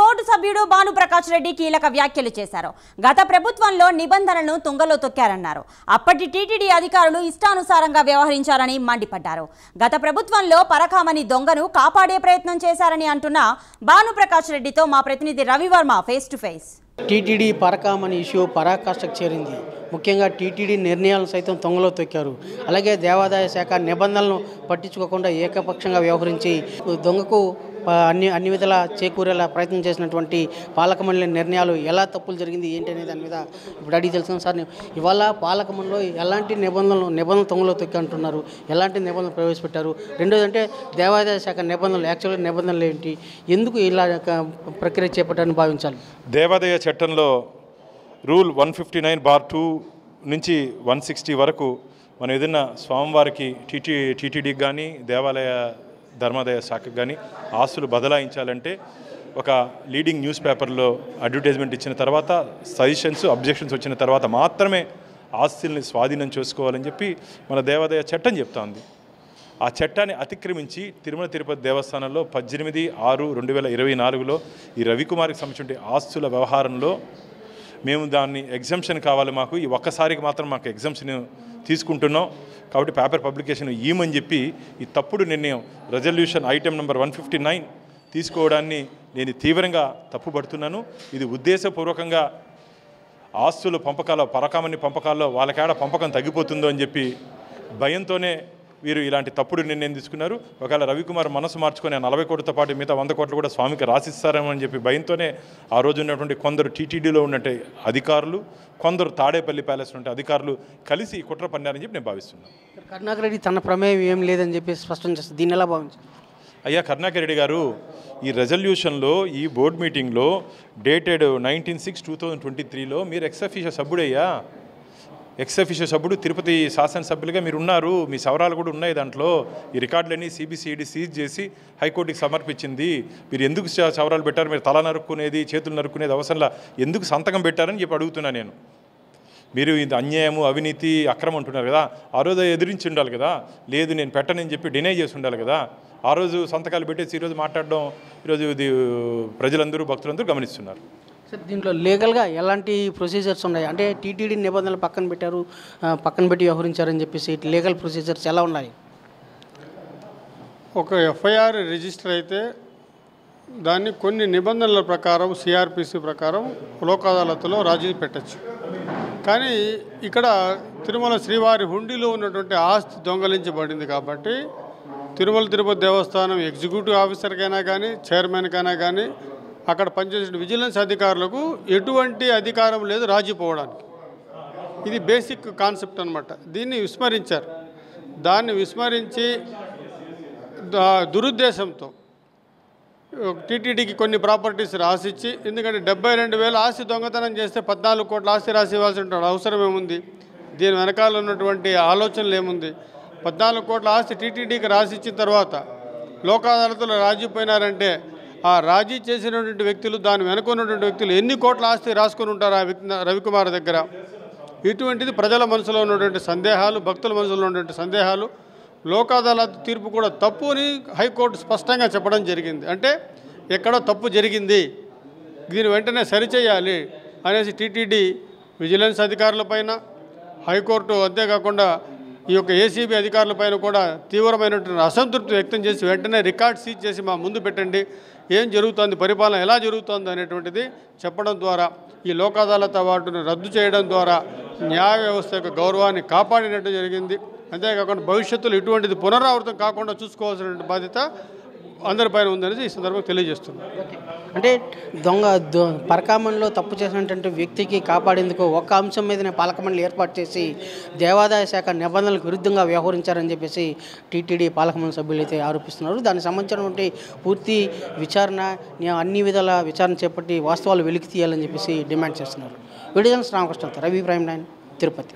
Board సభ్యుడు భానుప్రకాష్ రెడ్డి కీలక వ్యాఖ్యలు చేశారు. గత ప్రభుత్వంలో నిబంధనలను తుంగలో తొక్కారన్నారు. అప్పటి టీటీడీ అధికారులు ఇష్టానుసారంగా వ్యవహరించారని మండిపడ్డారు. గత ప్రభుత్వంలో పరకామణి దొంగను కాపాడే ప్రయత్నం చేశారని అంటున్న భానుప్రకాష్ రెడ్డితో మా ప్రతినిధి Ravivarma face to face. TTD పరకామణి ఇష్యూ పరాకాష్ఠకు చేరింది. ముఖ్యంగా టీటీడీ నిర్ణయాలను సైతం తొంగలో తొక్కారు. అలాగే దేవాదాయ శాఖ నిబంధనలను పట్టించుకోకుండా ఏకపక్షంగా వ్యవహరించి దొంగకు అన్ని విధాలా చేకూరేలా ప్రయత్నం చేసినటువంటి పాలక మండలి నిర్ణయాలు ఎలా తప్పులు జరిగింది ఏంటి అనే దాని మీద ఇప్పుడు అడిగి తెలుసుకున్నాం. సార్, ఇవాళ పాలక మండలిలో ఎలాంటి నిబంధనలు తొంగలో తొక్కి అంటున్నారు, ఎలాంటి నిబంధనలు ప్రవేశపెట్టారు? రెండోది అంటే దేవాదాయ శాఖ నిబంధనలు, యాక్చువల్గా నిబంధనలు ఏంటి, ఎందుకు ఇలా ప్రక్రియ చేపట్టాలని భావించాలి? దేవాదాయ చట్టంలో రూల్ 159/2 నుంచి 160 వరకు మనం ఏదైనా స్వామివారికి టీటీడీకి కానీ దేవాలయ ధర్మాదాయ శాఖకు కానీ ఆస్తులు బదలాయించాలంటే ఒక లీడింగ్ న్యూస్ పేపర్లో అడ్వర్టైజ్మెంట్ ఇచ్చిన తర్వాత సజెషన్స్, అబ్జెక్షన్స్ వచ్చిన తర్వాత మాత్రమే ఆస్తుల్ని స్వాధీనం చేసుకోవాలని చెప్పి మన దేవాదాయ చట్టం చెప్తా ఉంది. ఆ చట్టాన్ని అతిక్రమించి తిరుమల తిరుపతి దేవస్థానంలో 18/6/2024లో ఈ రవికుమార్కి సంబంధించిన ఆస్తుల వ్యవహారంలో మేము దాన్ని ఎగ్జంప్షన్ కావాలి, మాకు ఈ ఒక్కసారికి మాత్రం మాకు ఎగ్జంప్షన్ తీసుకుంటున్నాం కాబట్టి పేపర్ పబ్లికేషన్ ఇవ్వమని చెప్పి ఈ తప్పుడు నిర్ణయం రెజల్యూషన్ ఐటెం నెంబర్ 159 తీసుకోవడాన్ని నేను తీవ్రంగా తప్పుపడుతున్నాను. ఇది ఉద్దేశపూర్వకంగా ఆస్తుల పంపకాల్లో, పరకామణి పంపకాల్లో వాళ్ళకేడ పంపకం తగ్గిపోతుందో అని చెప్పి భయంతోనే వీరు ఇలాంటి తప్పుడు నిర్ణయం తీసుకున్నారు. ఒకవేళ రవికుమార్ మనసు మార్చుకొని 40 కోట్లతో పాటు మిగతా 100 కోట్లు కూడా స్వామికి రాసిస్తారేమని చెప్పి భయంతోనే ఆ రోజు ఉన్నటువంటి కొందరు టీటీడీలో ఉన్నట్టు అధికారులు, కొందరు తాడేపల్లి ప్యాలెస్ ఉంటే అధికారులు కలిసి ఈ కుట్ర పన్నారని చెప్పి నేను భావిస్తున్నాను. కరుణాకర్ రెడ్డి తన ప్రమేయం ఏం లేదని చెప్పి స్పష్టం చేస్తారు. దీన్ని ఎలా భావించారు? అయ్యా కరుణాకర్ రెడ్డి గారు, ఈ రెజల్యూషన్లో ఈ బోర్డు మీటింగ్లో డేటెడ్ 19/6/2023లో మీరు ఎక్స్-అఫీషియో సభ్యుడయ్యా, ఎక్స్-అఫీషియో సభ్యుడు తిరుపతి శాసనసభ్యులుగా మీరు ఉన్నారు. మీ సవరాలు కూడా ఉన్నాయి దాంట్లో. ఈ రికార్డులన్నీ సిబిసిఐడి సీజ్ చేసి హైకోర్టుకి సమర్పించింది. మీరు ఎందుకు సవరాలు పెట్టారు? మీరు తల నరుక్కునేది, చేతులు నరుక్కునేది అవసరంలా ఎందుకు సంతకం పెట్టారని చెప్పి అడుగుతున్నా నేను. మీరు ఇది అన్యాయము, అవినీతి, అక్రమం అంటున్నారు కదా, ఆ రోజు ఎదిరించి ఉండాలి కదా. లేదు నేను పెట్టనని చెప్పి డినై చేసి ఉండాలి కదా. ఆ రోజు సంతకాలు పెట్టేసి ఈరోజు మాట్లాడడం, ఈరోజు ఇది ప్రజలందరూ భక్తులందరూ గమనిస్తున్నారు. సార్, దీంట్లో లీగల్గా ఎలాంటి ప్రొసీజర్స్ ఉన్నాయి? అంటే టీటీడీ నిబంధనలు పక్కన పెట్టి వ్యవహరించారని చెప్పేసి లీగల్ ప్రొసీజర్స్ ఎలా ఉన్నాయి? ఒక ఎఫ్ఐఆర్ రిజిస్టర్ అయితే దాన్ని కొన్ని నిబంధనల ప్రకారం సిఆర్పిసి ప్రకారం లోక్ అదాలత్లో రాజీ పెట్టచ్చు. కానీ ఇక్కడ తిరుమల శ్రీవారి హుండీలో ఉన్నటువంటి ఆస్తి దొంగలించబడింది కాబట్టి తిరుమల తిరుపతి దేవస్థానం ఎగ్జిక్యూటివ్ ఆఫీసర్కైనా కానీ, చైర్మన్కైనా కానీ, అక్కడ పనిచేసిన విజిలెన్స్ అధికారులకు ఎటువంటి అధికారం లేదు రాజీ పోవడానికి. ఇది బేసిక్ కాన్సెప్ట్ అనమాట. దీన్ని విస్మరించారు. దాన్ని విస్మరించి దురుద్దేశంతో టీటీడీకి కొన్ని ప్రాపర్టీస్ రాసిచ్చి, ఎందుకంటే 72,000 ఆస్తి దొంగతనం చేస్తే 14 కోట్ల ఆస్తి రాసి ఇవ్వాల్సిన అవసరం ఏముంది? దీని వెనకాల ఉన్నటువంటి ఆలోచనలు ఏముంది? 14 కోట్ల ఆస్తి టీటీడీకి రాసిచ్చిన తర్వాత లోక్ అదాలత్లో రాజీ పోయినారంటే ఆ రాజీ చేసినటువంటి వ్యక్తులు, దాని వెనుకున్నటువంటి వ్యక్తులు ఎన్ని కోట్ల ఆస్తి రాసుకొని ఉంటారు ఆ వ్యక్తి రవికుమార్ దగ్గర? ఇటువంటిది ప్రజల మనసులో ఉన్నటువంటి సందేహాలు, భక్తుల మనసులో ఉన్నటువంటి సందేహాలు. లోక్ అదాలత్ తీర్పు కూడా తప్పు అని హైకోర్టు స్పష్టంగా చెప్పడం జరిగింది. అంటే ఎక్కడో తప్పు జరిగింది, దీని వెంటనే సరిచేయాలి అనేసి టీటీడీ విజిలెన్స్ అధికారులపైన, హైకోర్టు అంతేకాకుండా ఈ యొక్క ఏసీబీ అధికారులపైన కూడా తీవ్రమైనటువంటి అసంతృప్తి వ్యక్తం చేసి వెంటనే రికార్డ్ సీజ్ చేసి మా ముందు పెట్టండి, ఏం జరుగుతుంది, పరిపాలన ఎలా జరుగుతుంది అనేటువంటిది చెప్పడం ద్వారా ఈ లోక్ అదాలత్ అవార్డును రద్దు చేయడం ద్వారా న్యాయ వ్యవస్థ యొక్క గౌరవాన్ని కాపాడినట్టు జరిగింది. అంతేకాకుండా భవిష్యత్తులో ఇటువంటిది పునరావృతం కాకుండా చూసుకోవాల్సిన బాధ్యత అందరిపైన ఉందనేసి ఈ సందర్భంగా తెలియజేస్తున్నాను. అంటే పరకామణిలో తప్పు చేసినటువంటి వ్యక్తికి కాపాడేందుకు ఒక అంశం మీదనే పాలక మండలి ఏర్పాటు చేసి దేవాదాయ శాఖ నిబంధనలకు విరుద్ధంగా వ్యవహరించారని చెప్పేసి టీటీడీ పాలక మండలి సభ్యులు అయితే ఆరోపిస్తున్నారు. దానికి సంబంధించినటువంటి పూర్తి విచారణ, అన్ని విధాల విచారణ చేపట్టి వాస్తవాలు వెలికి తీయాలని చెప్పేసి డిమాండ్ చేస్తున్నారు. Video journalist Ramakrishna, Ravi prime 9, Tirupati.